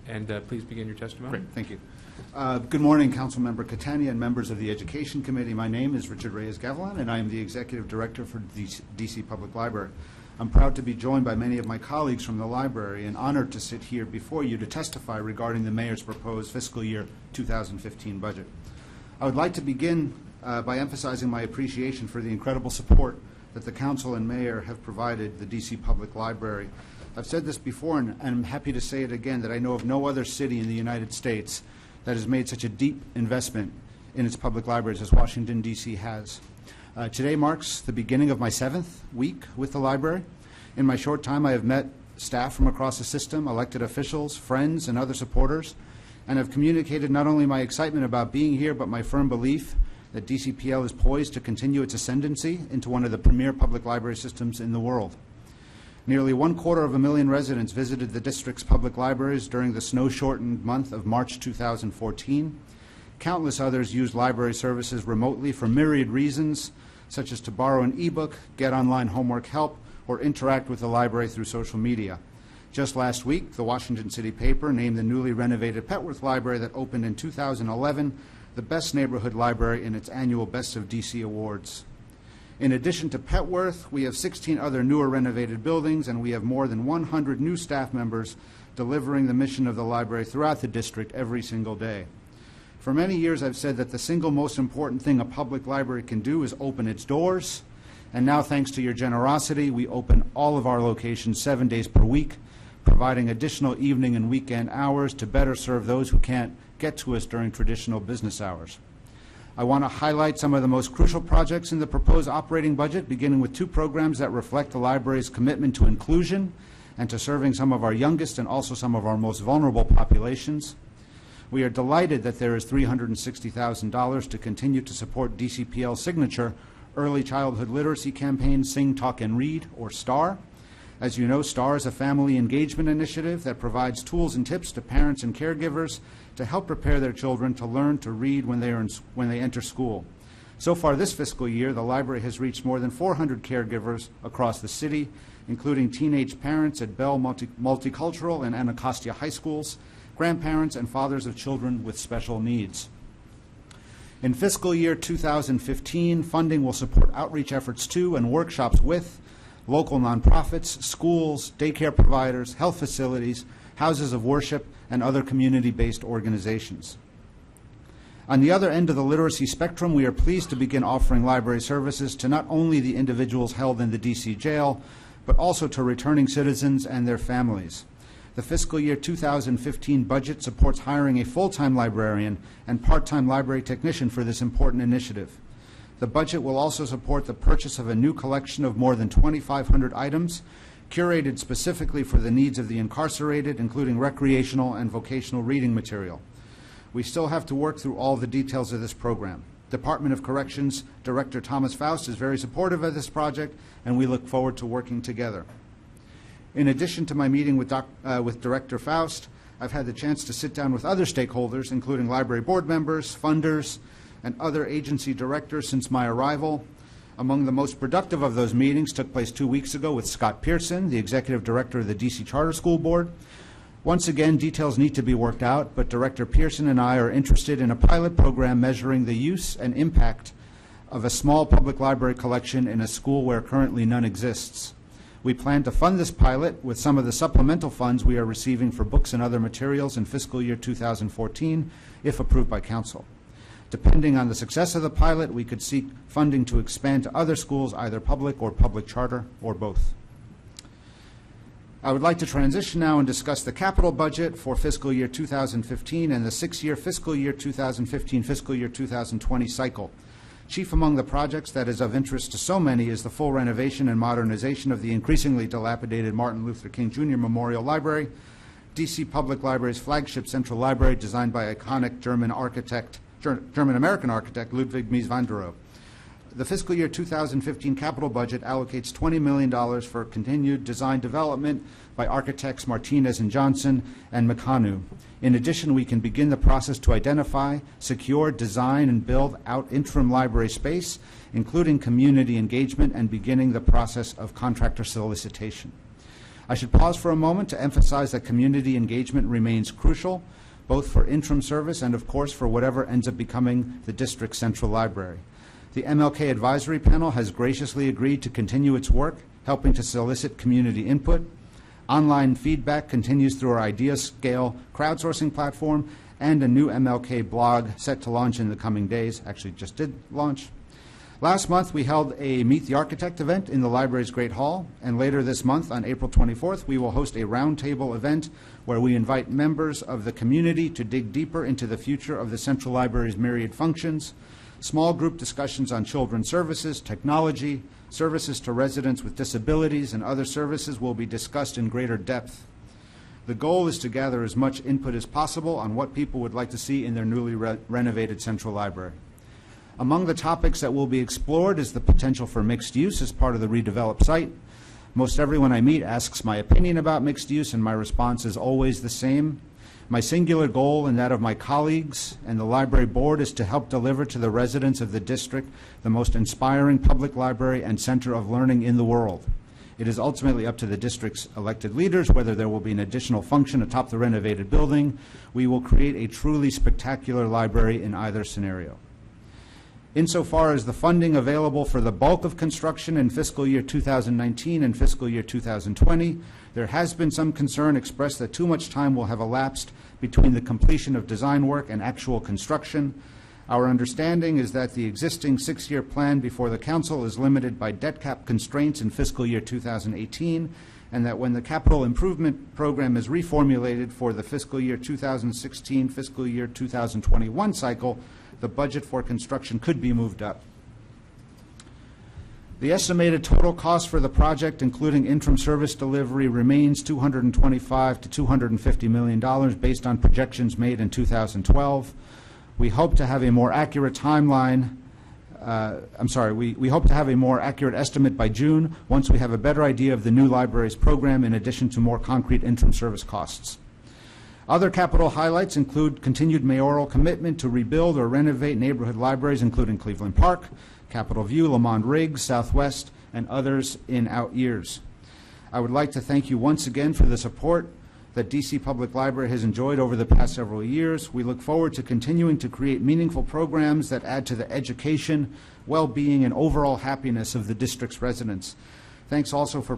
And please begin your testimony. Great, thank you. Good morning, Councilmember Catania and members of the Education Committee. My name is Richard Reyes-Gavilan, and I am the Executive Director for DC Public Library. I'm proud to be joined by many of my colleagues from the library and honored to sit here before you to testify regarding the Mayor's proposed fiscal year 2015 budget. I would like to begin by emphasizing my appreciation for the incredible support that the Council and Mayor have provided the DC Public Library. I've said this before, and I'm happy to say it again, that I know of no other city in the United States that has made such a deep investment in its public libraries as Washington, D.C. has. Today marks the beginning of my 7th week with the library. In my short time, I have met staff from across the system, elected officials, friends, and other supporters, and have communicated not only my excitement about being here, but my firm belief that DCPL is poised to continue its ascendancy into one of the premier public library systems in the world. Nearly 250,000 residents visited the district's public libraries during the snow-shortened month of March 2014. Countless others used library services remotely for myriad reasons, such as to borrow an e-book, get online homework help, or interact with the library through social media. Just last week, the Washington City paper named the newly renovated Petworth Library that opened in 2011 the best neighborhood library in its annual Best of DC Awards. In addition to Petworth, we have 16 other newer renovated buildings, and we have more than 100 new staff members delivering the mission of the library throughout the district every single day. For many years, I've said that the single most important thing a public library can do is open its doors, and now, thanks to your generosity, we open all of our locations 7 days per week, providing additional evening and weekend hours to better serve those who can't get to us during traditional business hours. I want to highlight some of the most crucial projects in the proposed operating budget, beginning with 2 programs that reflect the library's commitment to inclusion and to serving some of our youngest and also some of our most vulnerable populations. We are delighted that there is $360,000 to continue to support DCPL's signature early childhood literacy campaign, Sing, Talk, and Read, or STAR. As you know, STAR is a family engagement initiative that provides tools and tips to parents and caregivers to help prepare their children to learn to read when they enter school. So far this fiscal year, the library has reached more than 400 caregivers across the city, including teenage parents at Bell Multicultural and Anacostia High Schools, grandparents, and fathers of children with special needs. In fiscal year 2015, funding will support outreach efforts to and workshops with local nonprofits, schools, daycare providers, health facilities, houses of worship, and other community-based organizations. On the other end of the literacy spectrum, we are pleased to begin offering library services to not only the individuals held in the DC jail, but also to returning citizens and their families. The fiscal year 2015 budget supports hiring a full-time librarian and part-time library technician for this important initiative. The budget will also support the purchase of a new collection of more than 2,500 items, curated specifically for the needs of the incarcerated, including recreational and vocational reading material. We still have to work through all the details of this program. Department of Corrections Director Thomas Faust is very supportive of this project, and we look forward to working together. In addition to my meeting with Director Faust, I've had the chance to sit down with other stakeholders, including library board members, funders, and other agency directors since my arrival. Among the most productive of those meetings took place 2 weeks ago with Scott Pearson, the Executive Director of the DC Charter School Board. Once again, details need to be worked out, but Director Pearson and I are interested in a pilot program measuring the use and impact of a small public library collection in a school where currently none exists. We plan to fund this pilot with some of the supplemental funds we are receiving for books and other materials in fiscal year 2014, if approved by Council. Depending on the success of the pilot, we could seek funding to expand to other schools, either public or public charter, or both. I would like to transition now and discuss the capital budget for fiscal year 2015 and the 6-year fiscal year 2015, fiscal year 2020 cycle. Chief among the projects that is of interest to so many is the full renovation and modernization of the increasingly dilapidated Martin Luther King Jr. Memorial Library, DC Public Library's flagship central library designed by iconic German-American architect Ludwig Mies van der Rohe. The fiscal year 2015 capital budget allocates $20 million for continued design development by architects Martinez and Johnson and Meccanu. In addition, we can begin the process to identify, secure, design, and build out interim library space, including community engagement and beginning the process of contractor solicitation. I should pause for a moment to emphasize that community engagement remains crucial, both for interim service and, of course, for whatever ends up becoming the district's central library. The MLK Advisory Panel has graciously agreed to continue its work, helping to solicit community input. Online feedback continues through our Idea Scale crowdsourcing platform and a new MLK blog set to launch in the coming days. Actually, just did launch. Last month, we held a Meet the Architect event in the library's Great Hall, and later this month, on April 24th, we will host a roundtable event where we invite members of the community to dig deeper into the future of the Central Library's myriad functions. Small group discussions on children's services, technology, services to residents with disabilities, and other services will be discussed in greater depth. The goal is to gather as much input as possible on what people would like to see in their newly renovated Central Library. Among the topics that will be explored is the potential for mixed use as part of the redeveloped site. Most everyone I meet asks my opinion about mixed use, and my response is always the same. My singular goal and that of my colleagues and the library board is to help deliver to the residents of the district the most inspiring public library and center of learning in the world. It is ultimately up to the district's elected leaders whether there will be an additional function atop the renovated building. We will create a truly spectacular library in either scenario. Insofar as the funding available for the bulk of construction in fiscal year 2019 and fiscal year 2020, there has been some concern expressed that too much time will have elapsed between the completion of design work and actual construction. Our understanding is that the existing 6-year plan before the Council is limited by debt cap constraints in fiscal year 2018, and that when the capital improvement program is reformulated for the fiscal year 2016, fiscal year 2021 cycle, the budget for construction could be moved up. The estimated total cost for the project, including interim service delivery, remains $225 to $250 million based on projections made in 2012. We hope to have a more accurate timeline. We hope to have a more accurate estimate by June once we have a better idea of the new library's program in addition to more concrete interim service costs. Other capital highlights include continued mayoral commitment to rebuild or renovate neighborhood libraries, including Cleveland Park, Capitol View, Lamont Riggs, Southwest, and others in out years. I would like to thank you once again for the support that DC Public Library has enjoyed over the past several years. We look forward to continuing to create meaningful programs that add to the education, well-being, and overall happiness of the district's residents. Thanks also for